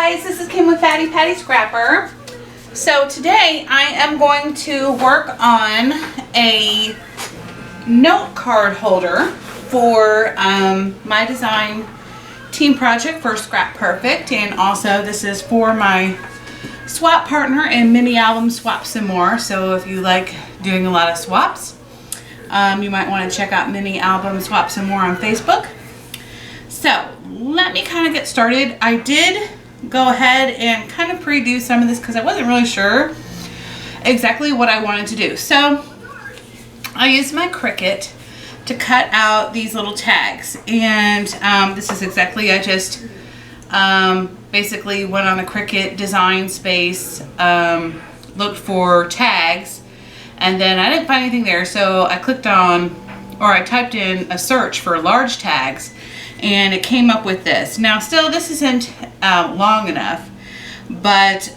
guys, this is Kim with Fatty Patty Scrapper. So today I am going to work on a note card holder for my design team project for Scraperfect, and also this is for my swap partner and mini album Swaps and More. So if you like doing a lot of swaps, you might want to check out Mini Album Swaps and More on Facebook. So let me kind of get started. I did go ahead and kind of pre-do some of this because I wasn't really sure exactly what I wanted to do. So I used my Cricut to cut out these little tags, and this is exactly, I just basically went on the Cricut design space, looked for tags, and then I didn't find anything there, so I clicked on, or I typed in a search for large tags, and it came up with this. Now still, this isn't long enough, but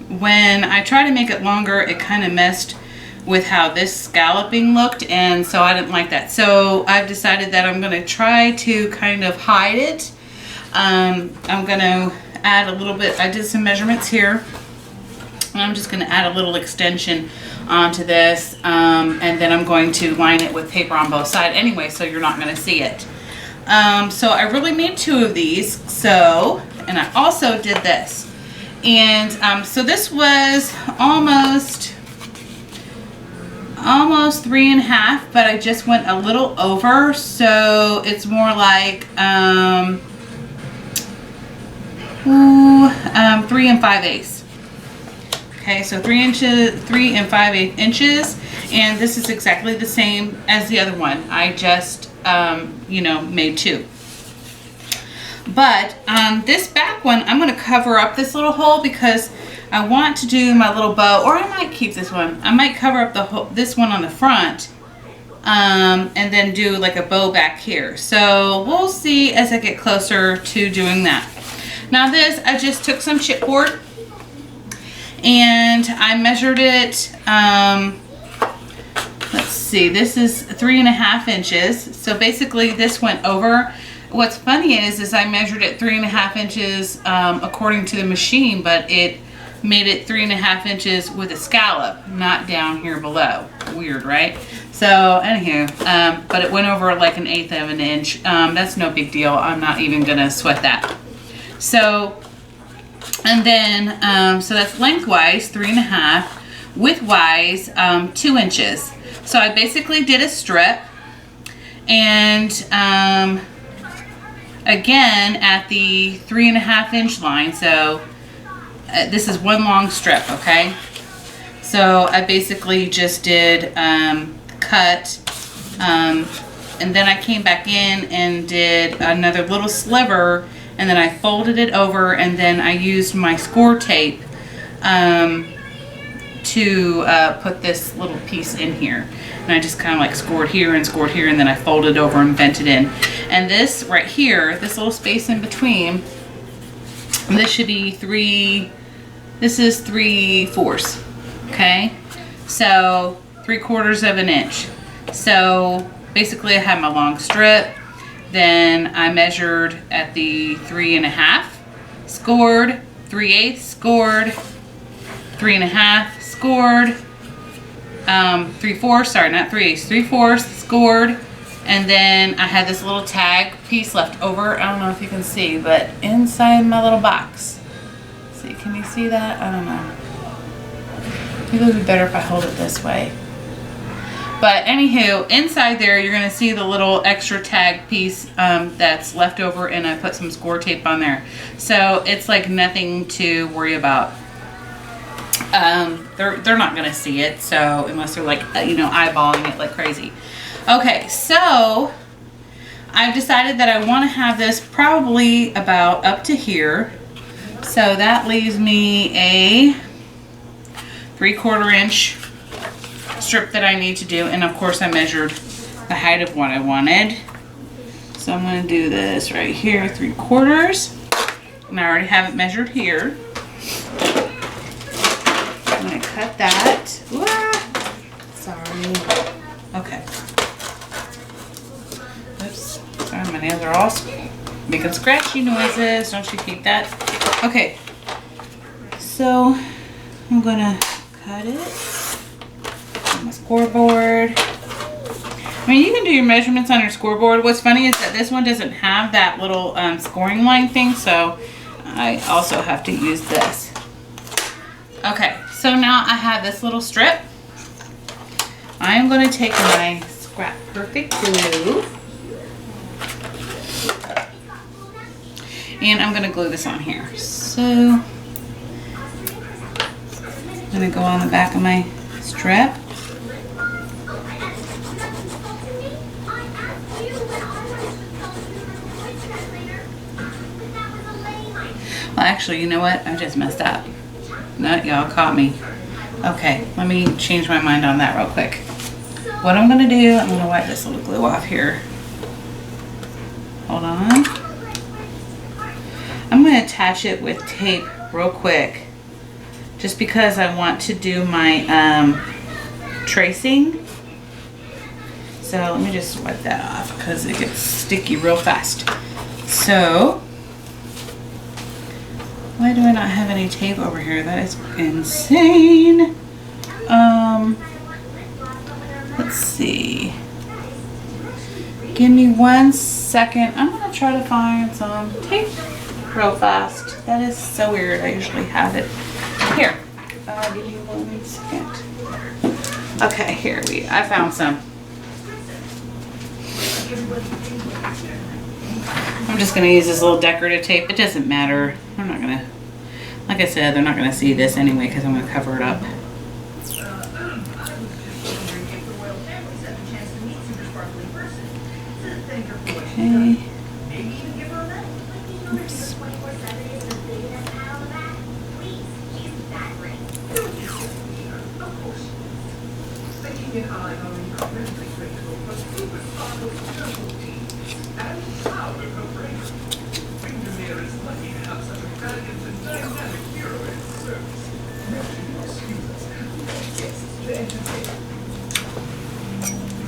when I tried to make it longer, it kind of messed with how this scalloping looked, and so I didn't like that. So I've decided that I'm going to try to kind of hide it. I'm going to add a little bit, I did some measurements here, and I'm just going to add a little extension onto this, and then I'm going to line it with paper on both sides anyway, so you're not going to see it. So I really made 2 of these, so, and I also did this. And so this was almost 3.5, but I just went a little over, so it's more like 3 5/8. Okay, so 3 and 5/8 inches, and this is exactly the same as the other one. I just you know, made 2. But this back one, I'm going to cover up this little hole because I want to do my little bow, or I might keep this one. I might cover up this one on the front, and then do like a bow back here. So we'll see as I get closer to doing that. Now this, I just took some chipboard and I measured it. Let's see, this is 3.5 inches. So basically this went over. What's funny is I measured it 3.5 inches according to the machine, but it made it 3.5 inches with a scallop, not down here below. Weird, right? So anywho, but it went over like 1/8 of an inch. That's no big deal. I'm not even gonna sweat that. So, and then, so that's lengthwise 3.5, widthwise 2 inches. So I basically did a strip, and again at the 3.5 inch line. So this is one long strip, okay? So I basically just did cut, and then I came back in and did another little sliver, and then I folded it over, and then I used my score tape to put this little piece in here. And I just kind of like scored here, and then I folded over and bent it in. And this right here, this little space in between, this should be 3/4, okay? So 3/4 of an inch. So basically I had my long strip, then I measured at the 3.5, scored, 3/8, scored, 3.5, scored, 3/4, sorry, not 3/8, 3/4, scored, and then I had this little tag piece left over. I don't know if you can see, but inside my little box. See, can you see that? I don't know. Maybe it would be better if I hold it this way. But anywho, inside there, you're gonna see the little extra tag piece that's left over, and I put some score tape on there. So it's like nothing to worry about. They're not gonna see it, so unless they're like, you know, eyeballing it like crazy. Okay, so I've decided that I want to have this probably about up to here. So that leaves me a 3/4 inch strip that I need to do, and of course I measured the height of what I wanted. So I'm going to do this right here, 3/4, and I already have it measured here. I'm going to cut that. Sorry. Okay. Oops. Sorry, my nails are all making scratchy noises. Don't you hate that? Okay, so I'm gonna cut it on my scoreboard. I mean, you can do your measurements on your scoreboard. What's funny is that this one doesn't have that little scoring line thing, so I also have to use this. Okay, so now I have this little strip. I am going to take my Scraperfect glue and I'm going to glue this on here. So I'm going to go on the back of my strip. Well, actually, you know what? I just messed up. No, y'all caught me. Okay, let me change my mind on that real quick. What I'm going to do, I'm going to wipe this little glue off here. Hold on. I'm going to attach it with tape real quick, just because I want to do my tracing. So let me just wipe that off because it gets sticky real fast. So, why do I not have any tape over here? That is insane. Let's see. Give me 1 second. I'm gonna try to find some tape real fast. That is so weird. I usually have it here. Give me 1 second. Okay, here I found some. I'm just gonna use this little decorative tape. It doesn't matter. I'm not gonna, like I said, they're not gonna see this anyway because I'm gonna cover it up. Okay. Oops.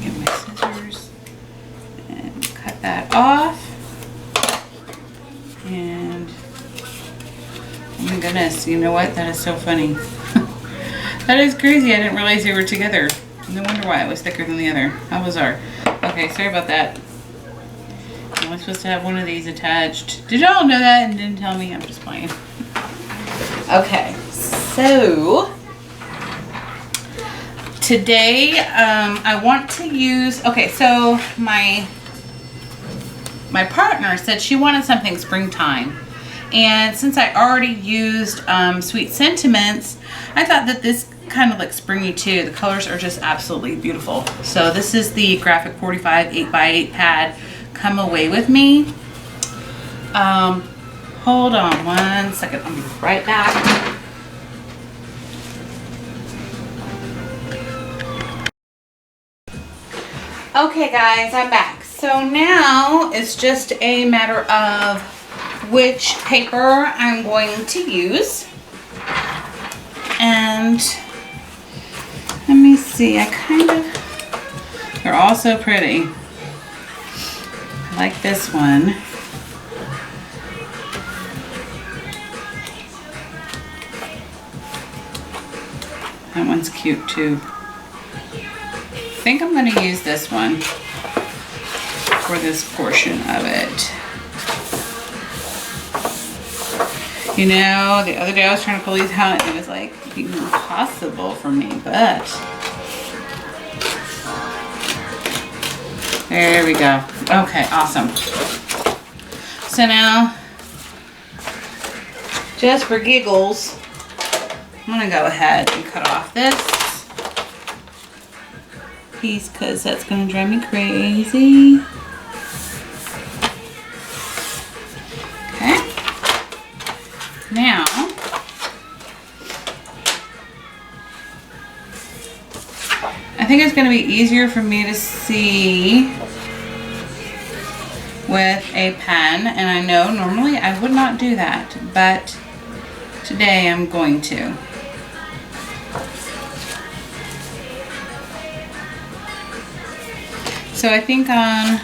Get my scissors and cut that off. And oh my goodness, you know what? That is so funny. That is crazy. I didn't realize they were together. No wonder why it was thicker than the other. How bizarre. Okay, sorry about that. I was supposed to have one of these attached. Did y'all know that and didn't tell me? I'm just playing. Okay, so today I want to use, okay, so my partner said she wanted something springtime. And since I already used Sweet Sentiments, I thought that this kind of looks springy too. The colors are just absolutely beautiful. So this is the Graphic 45 8x8 pad, Come Away With Me. Hold on 1 second, I'll be right back. Okay guys, I'm back. So now it's just a matter of which paper I'm going to use. And let me see, they're all so pretty. I like this one. That one's cute too. I think I'm going to use this one for this portion of it. You know, the other day I was trying to pull these out and it was like impossible for me, but there we go. Okay, awesome. So now, just for giggles, I'm gonna go ahead and cut off this piece because that's gonna drive me crazy. Okay. Now, I think it's gonna be easier for me to see with a pen, and I know normally I would not do that, but today I'm going to. So I think on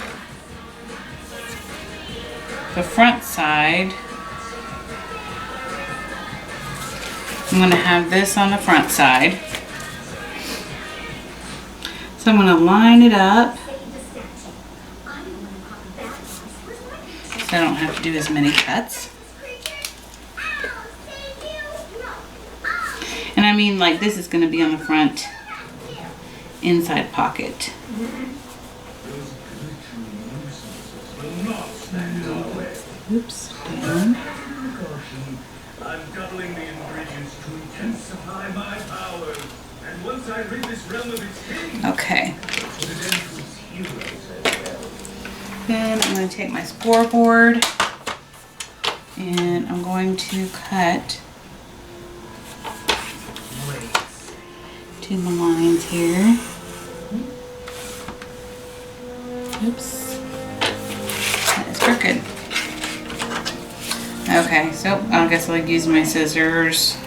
the front side, I'm going to have this on the front side. So I'm going to line it up so I don't have to do as many cuts. And I mean, like, this is going to be on the front inside pocket. Oops, down. I'm doubling the ingredients to intensify my powers. And once I rid this realm of its pain. Okay. Then I'm going to take my scoreboard and I'm going to cut 2 lines here. Oops. That is crooked. Okay, so I guess I'll use my scissors.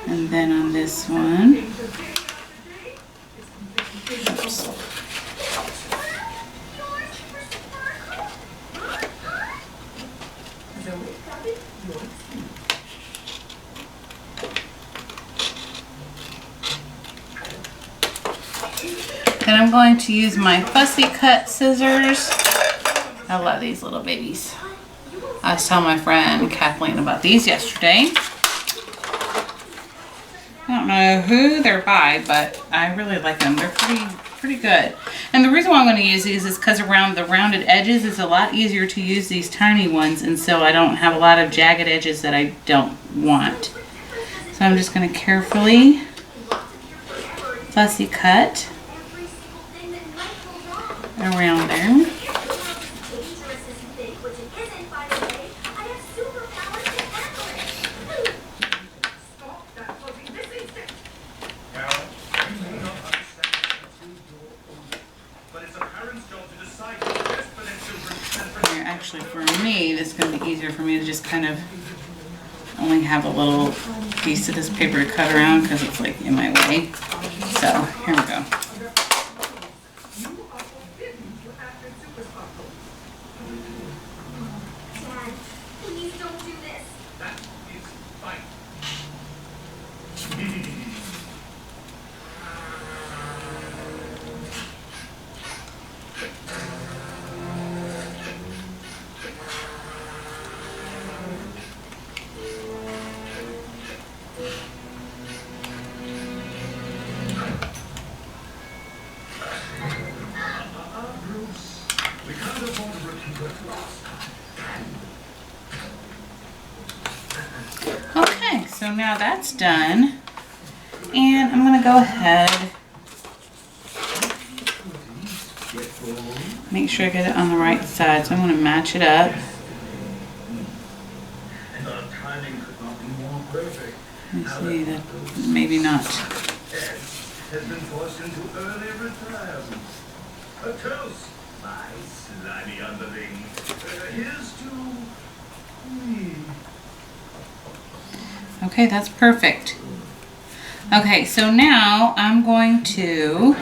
And then on this one. Oops. Then I'm going to use my fussy cut scissors. I love these little babies. I was telling my friend Kathleen about these yesterday. I don't know who they're by, but I really like them. They're pretty good. And the reason why I'm going to use these is because around the rounded edges, it's a lot easier to use these tiny ones, and so I don't have a lot of jagged edges that I don't want. So I'm just going to carefully fussy cut around there. Actually, for me, this is going to be easier for me to just kind of only have a little piece of this paper to cut around because it's like in my way. So here we go. Okay, so now that's done, and I'm going to go ahead, make sure I get it on the right side, so I'm going to match it up. Let me see, that maybe not. Has been forced into early retirement. A toast, my slimy underling. Here's to me. Okay, that's perfect. Okay, so now I'm going to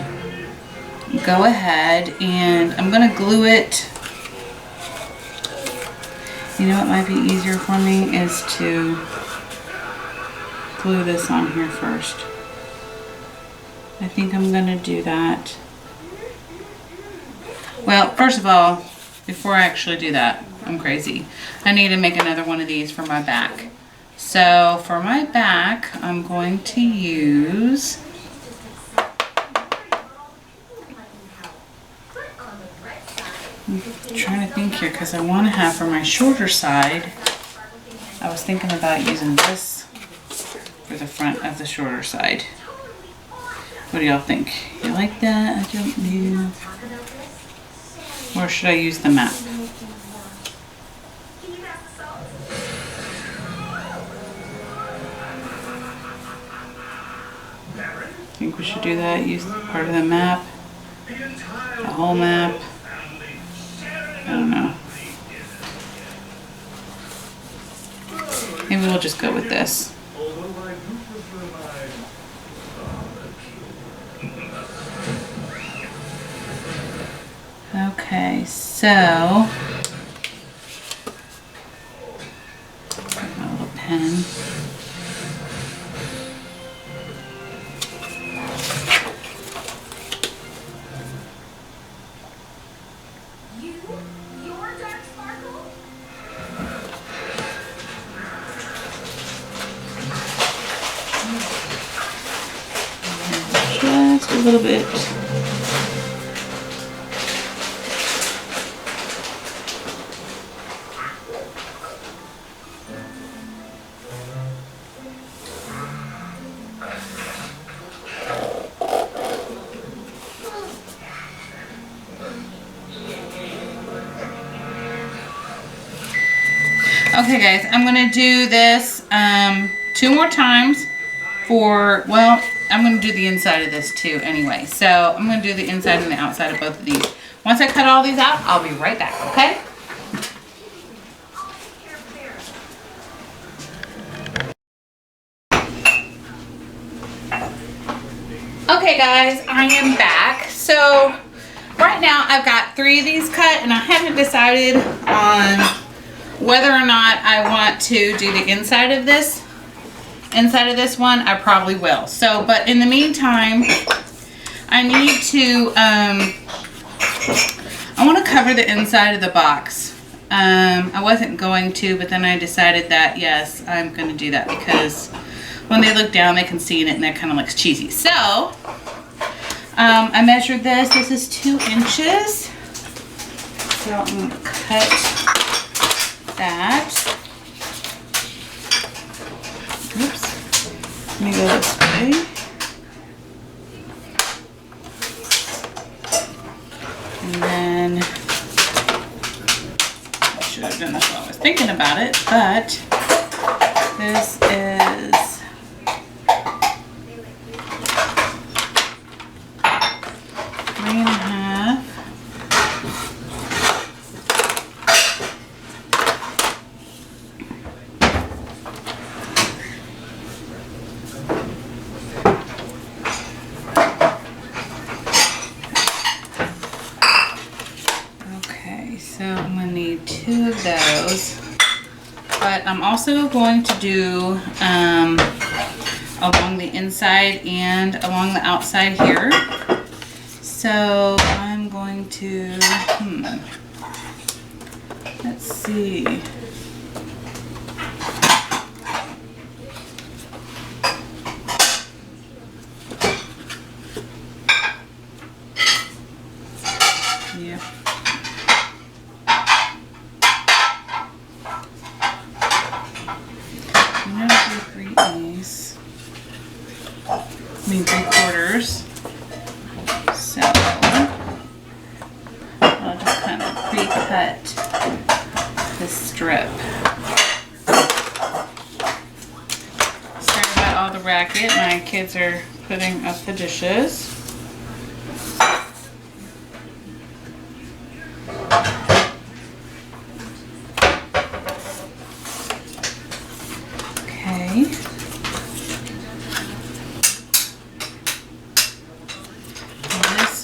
go ahead and I'm going to glue it. You know what might be easier for me is to glue this on here first. I think I'm going to do that. Well, first of all, before I actually do that, I'm crazy. I need to make another one of these for my back. So for my back, I'm going to use I'm trying to think here because I want to have for my shorter side, I was thinking about using this for the front of the shorter side. What do y'all think? You like that? I don't know. Or should I use the map? I think we should do that. Use part of the map. The whole map. I don't know. Maybe we'll just go with this. Okay, so little bit. Okay guys, I'm gonna do this 2 more times for, well, I'm gonna do the inside of this too anyway. So I'm gonna do the inside and the outside of both of these. Once I cut all these out, I'll be right back, okay? Okay guys, I am back. So right now I've got 3 of these cut and I haven't decided on whether or not I want to do the inside of this one. I probably will. So, but in the meantime, I need to, I want to cover the inside of the box. I wasn't going to, but then I decided that, yes, I'm going to do that because when they look down, they can see it and that kind of looks cheesy. So, I measured this. This is 2 inches. So I'm going to cut that. Oops. Let me go this way. And then I should have done this while I was thinking about it, but this is 3.5. So I'm going to need 2 of those, but I'm also going to do along the inside and along the outside here. So I'm going to, let's see. Yeah. I'm going to do 3/4. So I'll just kind of pre-cut the strip. Sorry about all the racket. My kids are putting up the dishes.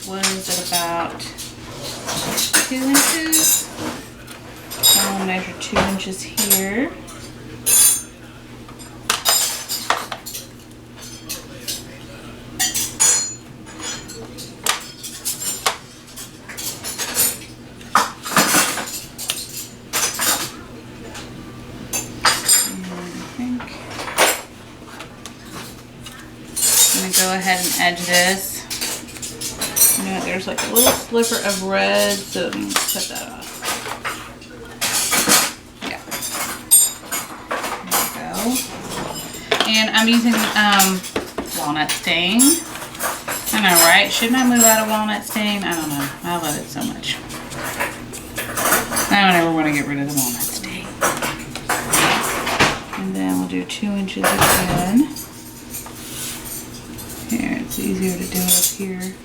Was at about 2 inches. I'll measure 2 inches here. And I'm going to go ahead and edge this. You know, there's like a little sliver of red, so I'm going to cut that off. Yeah. There we go. And I'm using walnut stain. I know, right? Shouldn't I move out of walnut stain? I don't know. I love it so much. I don't ever want to get rid of the walnut stain. And then we'll do 2 inches again. Here, it's easier to do up here.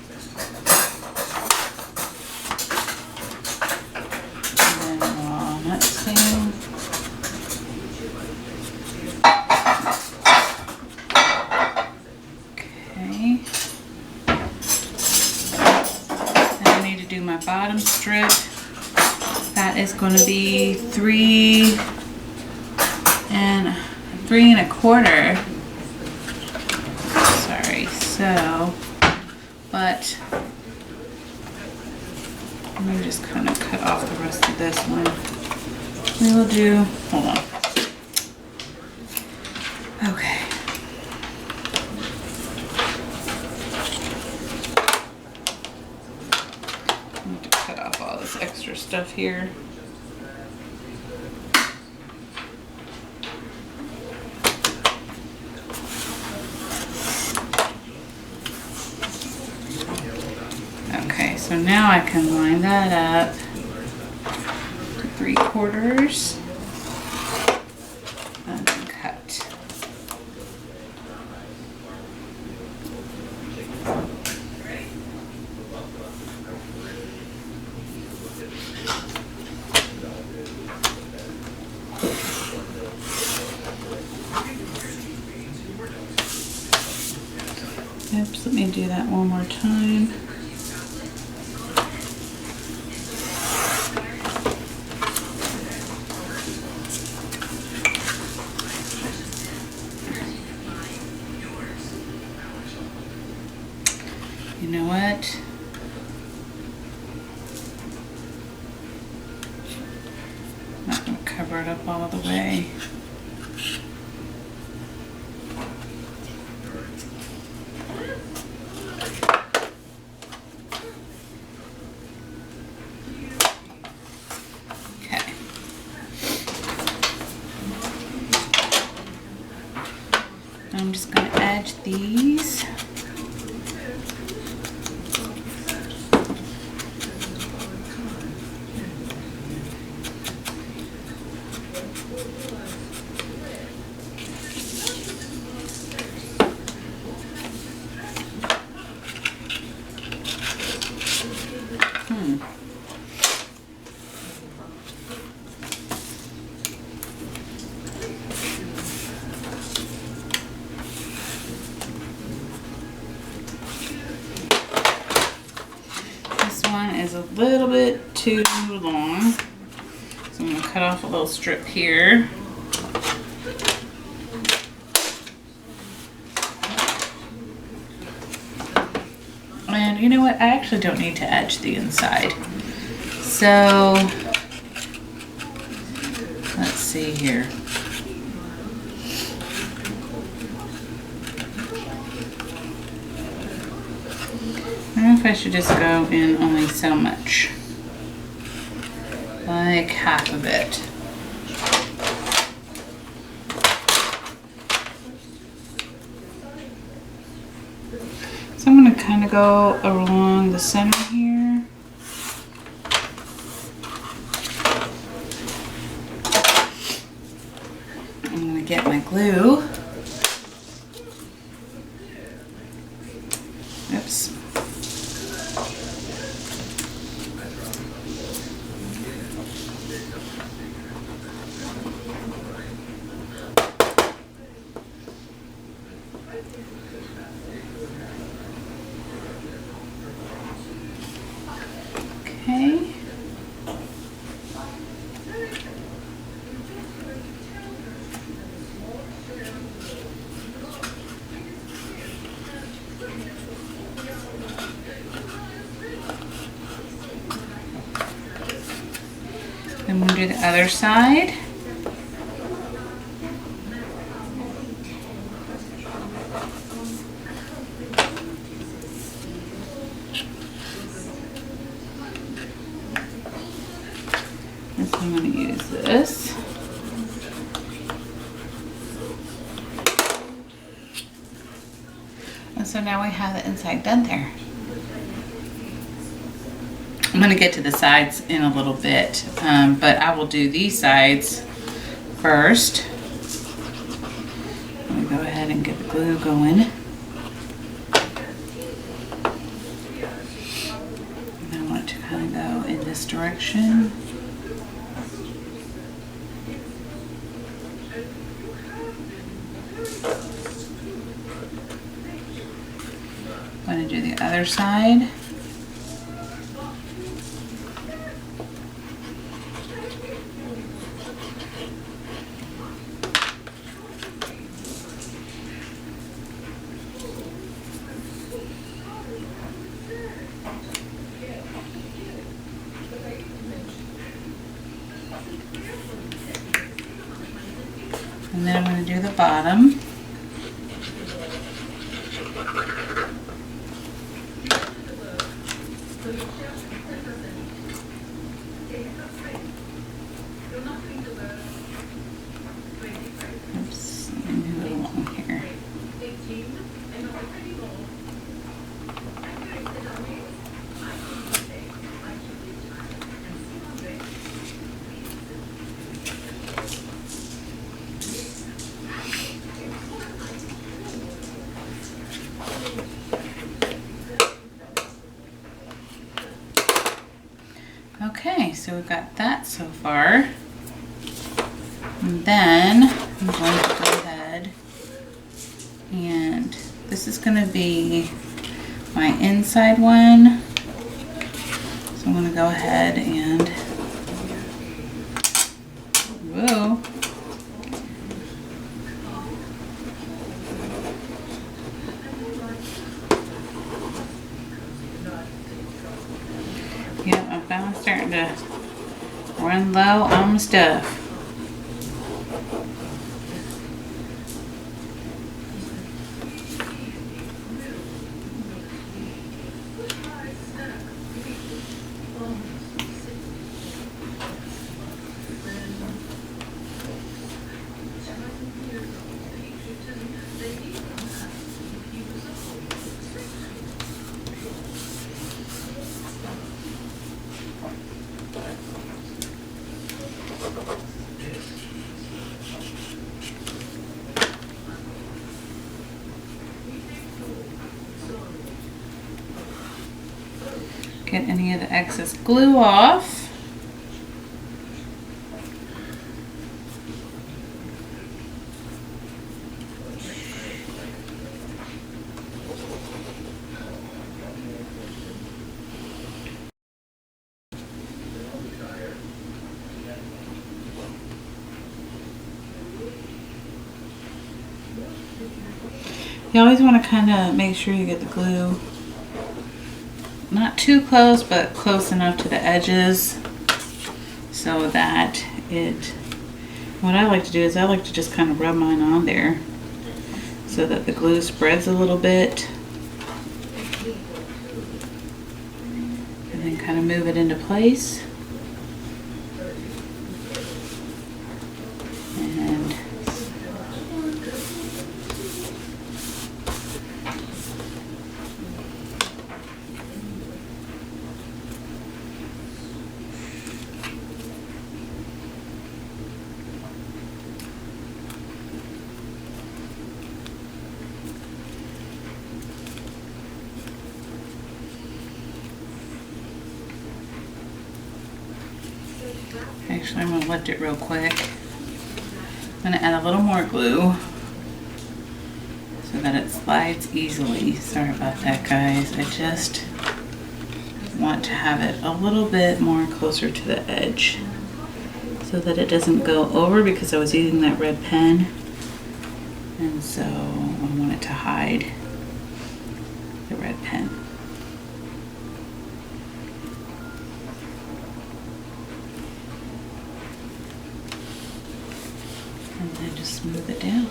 Bottom strip, that is going to be 3 3.25. Sorry, so, but let me just kind of cut off the rest of this one. We will do, hold on. Okay. cut off all this extra stuff here. Okay, so now I can line that up to 3/4 and then cut. Oops, let me do that one more time. You know what? I'm not going to cover it up all the way. Okay. I'm just going to edge these. Is a little bit too long, so I'm going to cut off a little strip here. And you know what, I actually don't need to edge the inside, so let's see here. I don't know if I should just go in only so much, like half of it. So I'm going to kind of go along the center here. I'm going to get my glue. Oops. Okay. Then we'll do the other side. I'm going to use this. And so now we have the inside done there. I'm going to get to the sides in a little bit, but I will do these sides first. I'm going to go ahead and get the glue going. And I want it to kind of go in this direction. I'm going to do the other side. And then I'm going to do the bottom. Okay, so we've got that so far. And then I'm going to go ahead and this is going to be my inside one. So I'm going to go ahead and, whoa. Yep, I'm finally starting to run low on my stuff. Get any of the excess glue off. You always want to kind of make sure you get the glue not too close, but close enough to the edges so that what I like to do is I like to just kind of rub mine on there so that the glue spreads a little bit and then kind of move it into place. And actually, I'm going to lift it real quick. I'm going to add a little more glue so that it slides easily. Sorry about that, guys. I just want to have it a little bit more closer to the edge so that it doesn't go over, because I was using that red pen, and so I want it to hide the red pen. And then just smooth it down.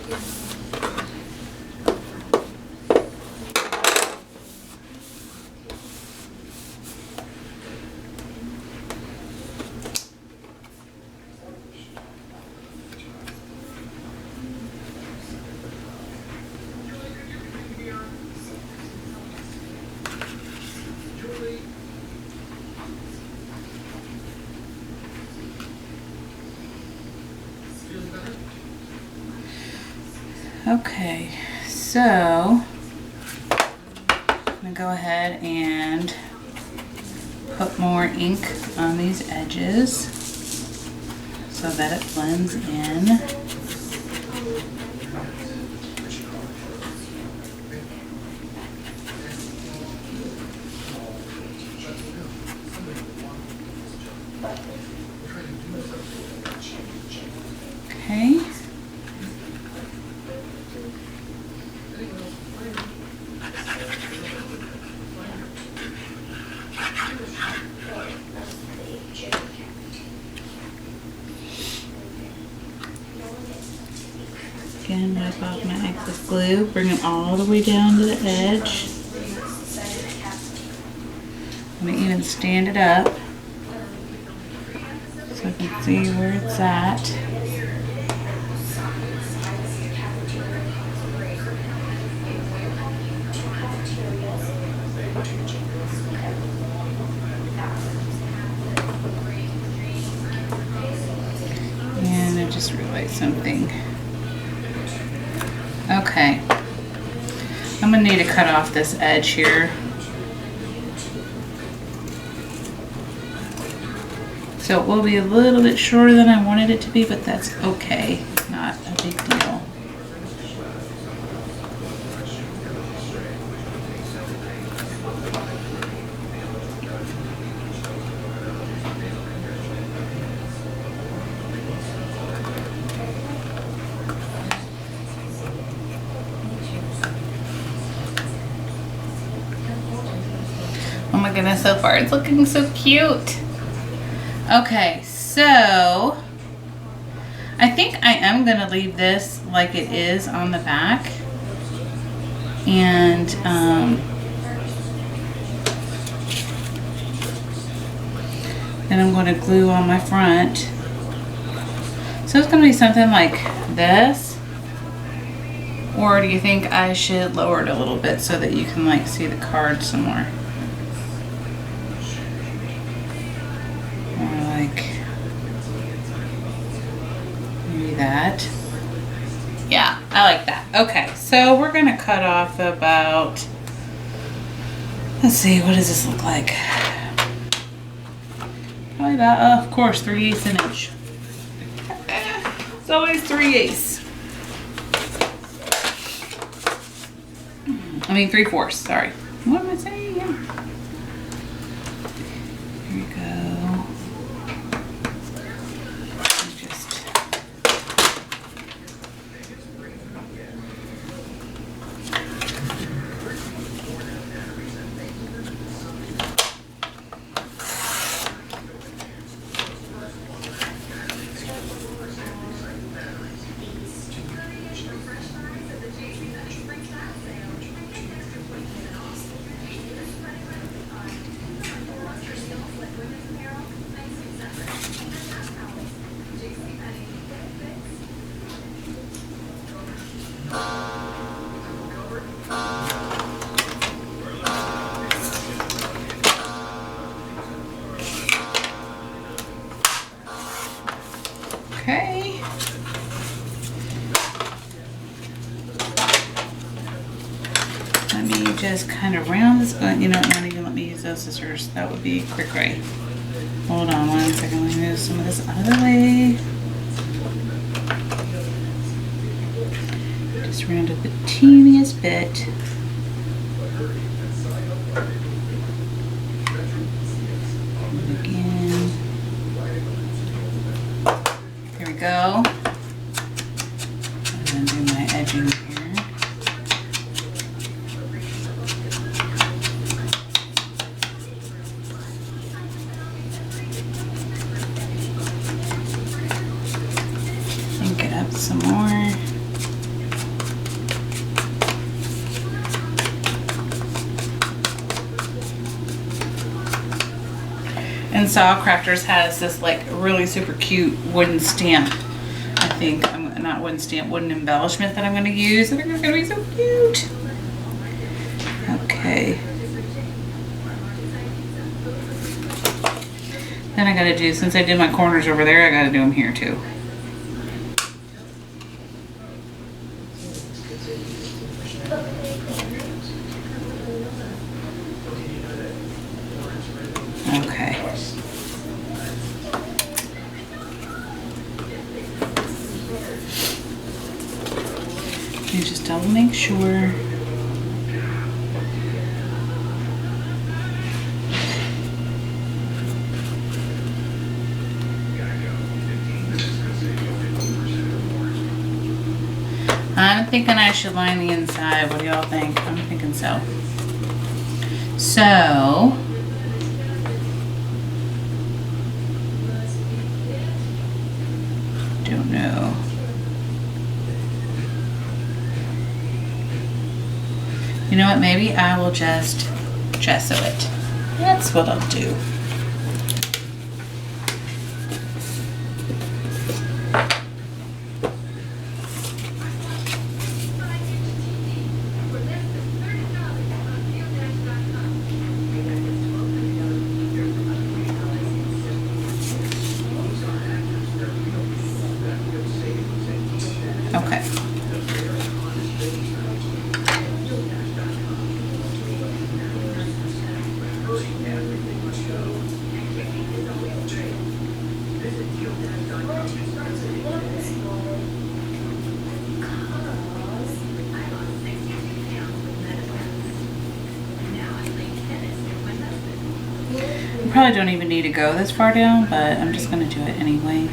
Okay, so I'm gonna go ahead and put more ink on these edges so that it blends in. Okay. Again, wipe off my excess glue, bring it all the way down to the edge. I'm going to even stand it up so I can see where it's at. And I just realized something. Okay, I'm gonna need to cut off this edge here. So it will be a little bit shorter than I wanted it to be, but that's okay. Not a big deal. Oh my goodness, so far it's looking so cute. Okay, so I think I am gonna leave this like it is on the back, and then I'm gonna glue on my front. So it's gonna be something like this, or do you think I should lower it a little bit so that you can like see the card some more? That. Yeah, I like that. Okay, so we're gonna cut off about, let's see, what does this look like? Probably about, of course, 3/8 an inch. It's always 3/8. I mean 3/4, sorry. What am I saying? Yeah. Here we go. Okay. Let me just kind of round this, but you know, not even let me use those scissors. That would be quick, right? Hold on one second. Let me move some of this out of the way. Just round it the teeniest bit. And again. Here we go. And then do my edging here. Ink it up some more. And SaCrafters has this like really super cute wooden stamp. I think, not wooden stamp, wooden embellishment that I'm going to use. I think it's going to be so cute. Okay. Then I got to do, since I did my corners over there, I got to do them here too. Okay. You just double make sure. I'm thinking I should line the inside. What do y'all think? I'm thinking so. So, don't know. You know what? Maybe I will just gesso it. That's what I'll do. Okay. probably don't even need to go this far down, but I'm just gonna do it anyway.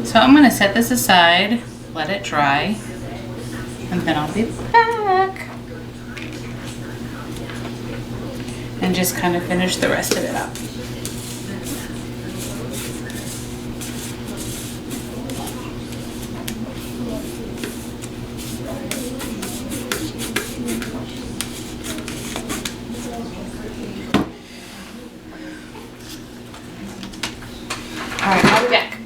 So I'm going to set this aside, let it dry, and then I'll be back and just kind of finish the rest of it up. All right, I'll be back.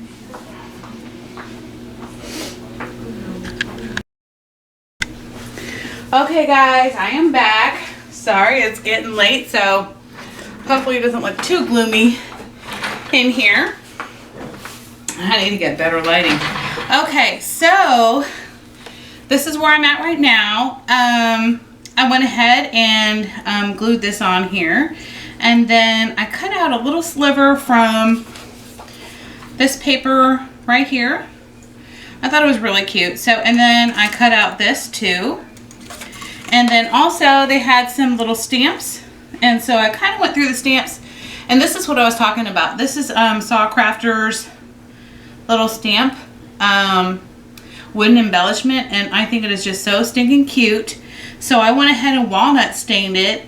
Okay guys, I am back. Sorry, it's getting late, so hopefully it doesn't look too gloomy in here. I need to get better lighting. Okay, so this is where I'm at right now. I went ahead and glued this on here, and then I cut out a little sliver from this paper right here. I thought it was really cute. So, and then I cut out this too. And then also they had some little stamps, and so I kind of went through the stamps, and this is what I was talking about. This is SaCrafters little stamp wooden embellishment, and I think it is just so stinking cute. So I went ahead and walnut stained it,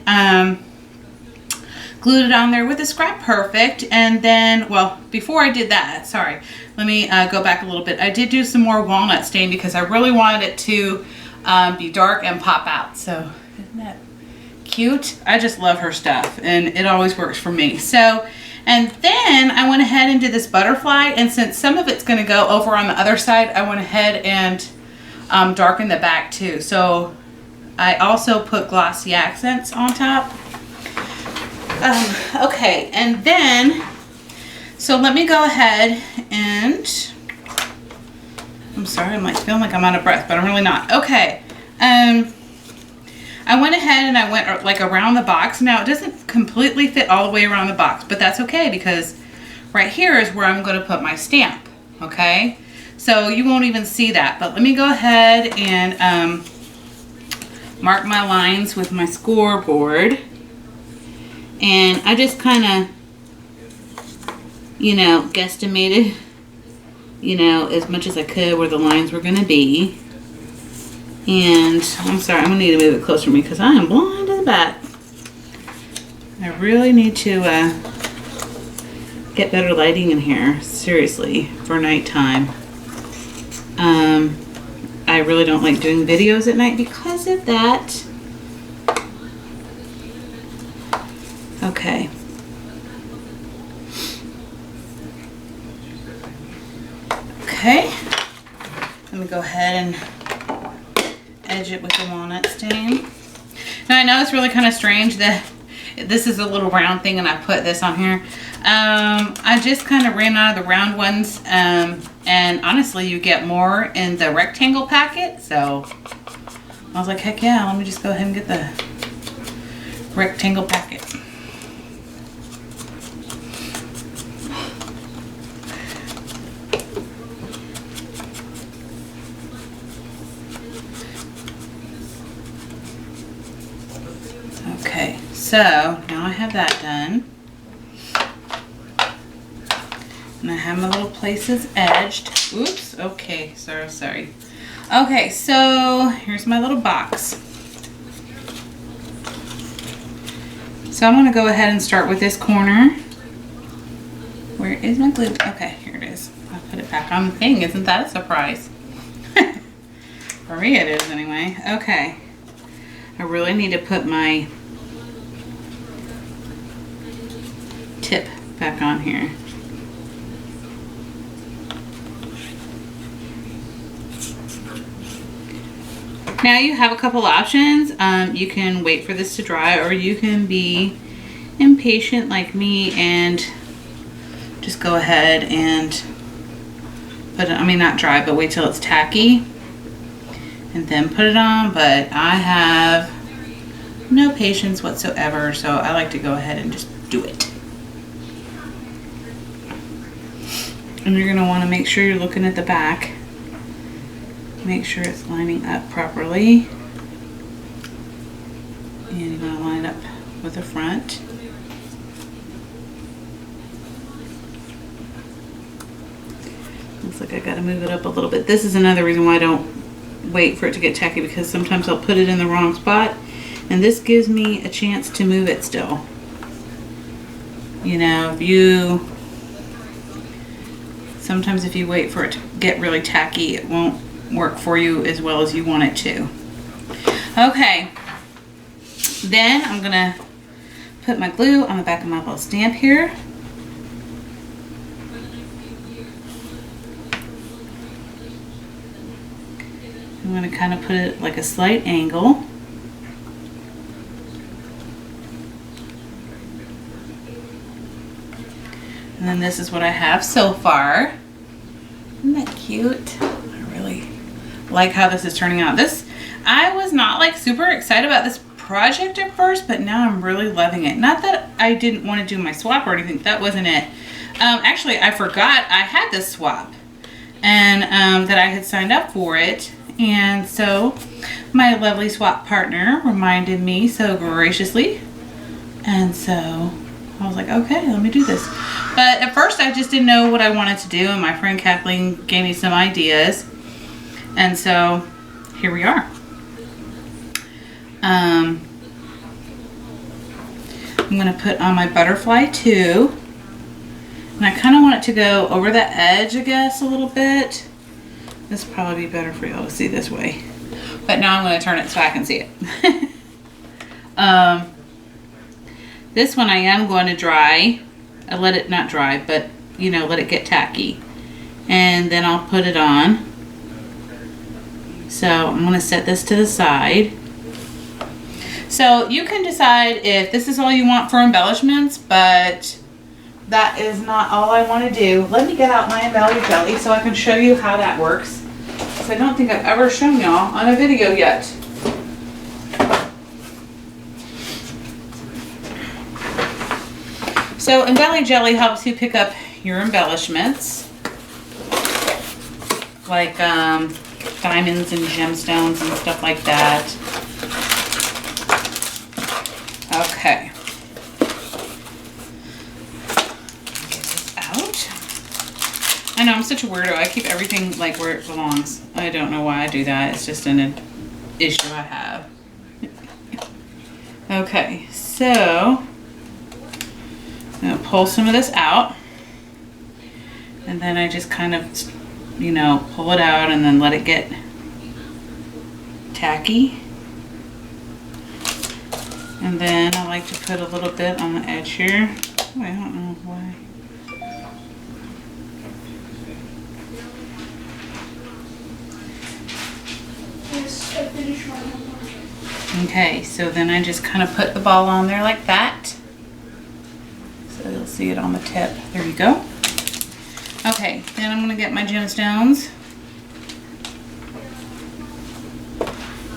glued it on there with a Scraperfect, and then, well, before I did that, sorry, let me go back a little bit. I did do some more walnut stain because I really wanted it to be dark and pop out. So isn't that cute? I just love her stuff, and it always works for me. So, and then I went ahead and did this butterfly, and since some of it's going to go over on the other side, I went ahead and darkened the back too. So I also put glossy accents on top. Okay, and then, so let me go ahead and, I'm sorry, I'm like feeling like I'm out of breath, but I'm really not. Okay, I went ahead and I went like around the box. Now it doesn't completely fit all the way around the box, but that's okay because right here is where I'm going to put my stamp. Okay, so you won't even see that, but let me go ahead and mark my lines with my scoreboard. And I just kind of, you know, guesstimated, you know, as much as I could where the lines were going to be. And I'm sorry, I'm going to need to move it closer to me because I am blind in the back. I really need to get better lighting in here, seriously, for nighttime. I really don't like doing videos at night because of that. Okay. Okay. Let me go ahead and edge it with the walnut stain. Now I know it's really kind of strange that this is a little round thing and I put this on here. I just kind of ran out of the round ones, and honestly you get more in the rectangle packet, so I was like, heck yeah, let me just go ahead and get the rectangle packet. Okay, so now I have that done. And I have my little places edged. Oops, okay, sorry. Okay, so here's my little box. So I'm gonna go ahead and start with this corner. Where is my glue? Okay, here it is. I'll put it back on the thing. Isn't that a surprise? For me it is anyway. Okay, I really need to put my tip back on here. Now you have a couple options. You can wait for this to dry, or you can be impatient like me and just go ahead and put it, I mean not dry, but wait till it's tacky and then put it on. But I have no patience whatsoever, so I like to go ahead and just do it. And you're going to want to make sure you're looking at the back. Make sure it's lining up properly. And you're going to line it up with the front. Looks like I got to move it up a little bit. This is another reason why I don't wait for it to get tacky, because sometimes I'll put it in the wrong spot, and this gives me a chance to move it still. You know, sometimes if you wait for it to get really tacky, it won't work for you as well as you want it to. Okay, then I'm gonna put my glue on the back of my little stamp here. I'm going to kind of put it like a slight angle. And then this is what I have so far. Isn't that cute? I really like how this is turning out. I was not like super excited about this project at first, but now I'm really loving it. Not that I didn't want to do my swap or anything. That wasn't it. Actually, I forgot I had this swap and that I had signed up for it. And so my lovely swap partner reminded me so graciously. And so I was like, okay, let me do this. But at first I just didn't know what I wanted to do. And my friend Kathleen gave me some ideas. And so here we are. I'm going to put on my butterfly too. And I kind of want it to go over the edge, I guess, a little bit. This will probably be better for y'all to see this way. But now I'm going to turn it so I can see it. This one I am going to dry. I let it not dry, but you know, let it get tacky. And then I'll put it on. So I'm going to set this to the side. So you can decide if this is all you want for embellishments, but that is not all I want to do. Let me get out my Embellie Gellie so I can show you how that works. So I don't think I've ever shown y'all on a video yet. So Embellie Gellie helps you pick up your embellishments, like diamonds and gemstones and stuff like that. Okay. I know, I'm such a weirdo. I keep everything like where it belongs. I don't know why I do that. It's just an issue I have. Okay, so I'm going to pull some of this out. And then I just kind of, you know, pull it out and then let it get tacky. And then I like to put a little bit on the edge here. Oh, I don't know why. Okay, so then I just kind of put the ball on there like that. So you'll see it on the tip. There you go. Okay, then I'm going to get my gemstones.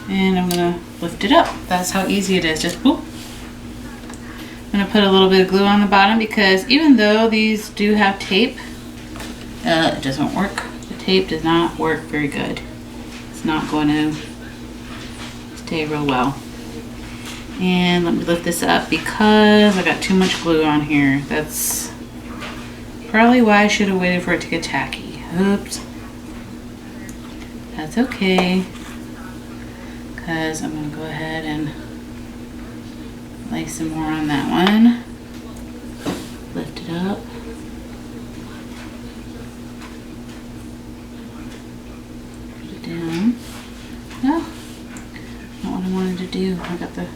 And I'm going to lift it up. That's how easy it is. Just boop. I'm going to put a little bit of glue on the bottom because even though these do have tape, it doesn't work. The tape does not work very good. It's not going to stay real well. And let me lift this up because I got too much glue on here. That's probably why I should have waited for it to get tacky. Oops. That's okay. Because I'm going to go ahead and lay some more on that one. Lift it up. Put it down. No. Not what I wanted to do. I got the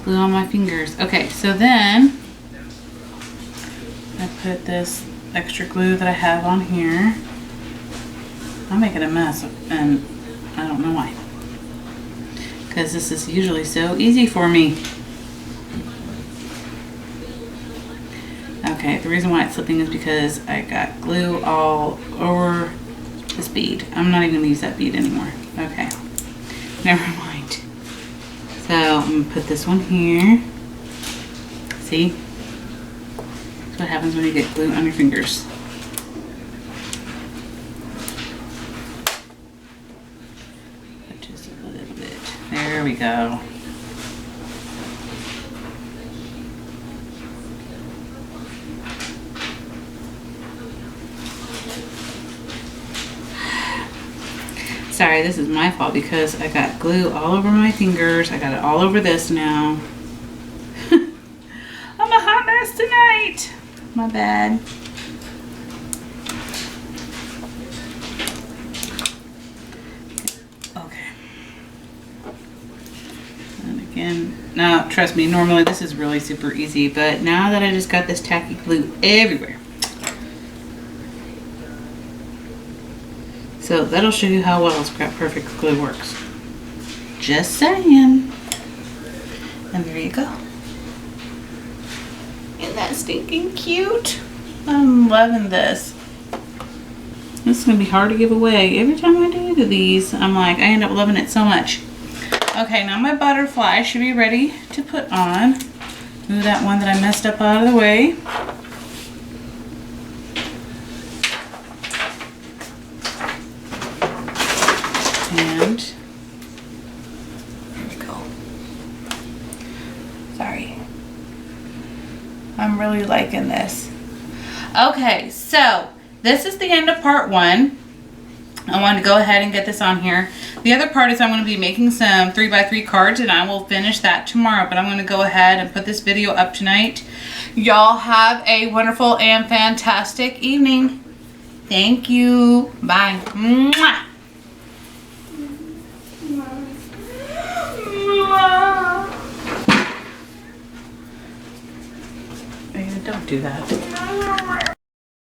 glue on my fingers. Okay, so then I put this extra glue that I have on here. I'm making a mess and I don't know why. because this is usually so easy for me. Okay, the reason why it's slipping is because I got glue all over this bead. I'm not even gonna use that bead anymore. Okay, never mind. So I'm gonna put this one here. See? That's what happens when you get glue on your fingers. Just a little bit. There we go. Sorry, this is my fault because I got glue all over my fingers. I got it all over this now. I'm a hot mess tonight. My bad. Okay. And again, now trust me, normally this is really super easy, but now that I just got this tacky glue everywhere. So that'll show you how well Scraperfect glue works. Just saying. And there you go. Isn't that stinking cute? I'm loving this. This is gonna be hard to give away. Every time I do these, I'm like, I end up loving it so much. Okay, now my butterfly should be ready to put on. Move that one that I messed up out of the way. And there we go. Sorry. I'm really liking this. Okay, so this is the end of part 1. I wanted to go ahead and get this on here. The other part is I'm going to be making some 3x3 cards, and I will finish that tomorrow, but I'm going to go ahead and put this video up tonight. Y'all have a wonderful and fantastic evening. Thank you. Bye. Mwah. Don't do that.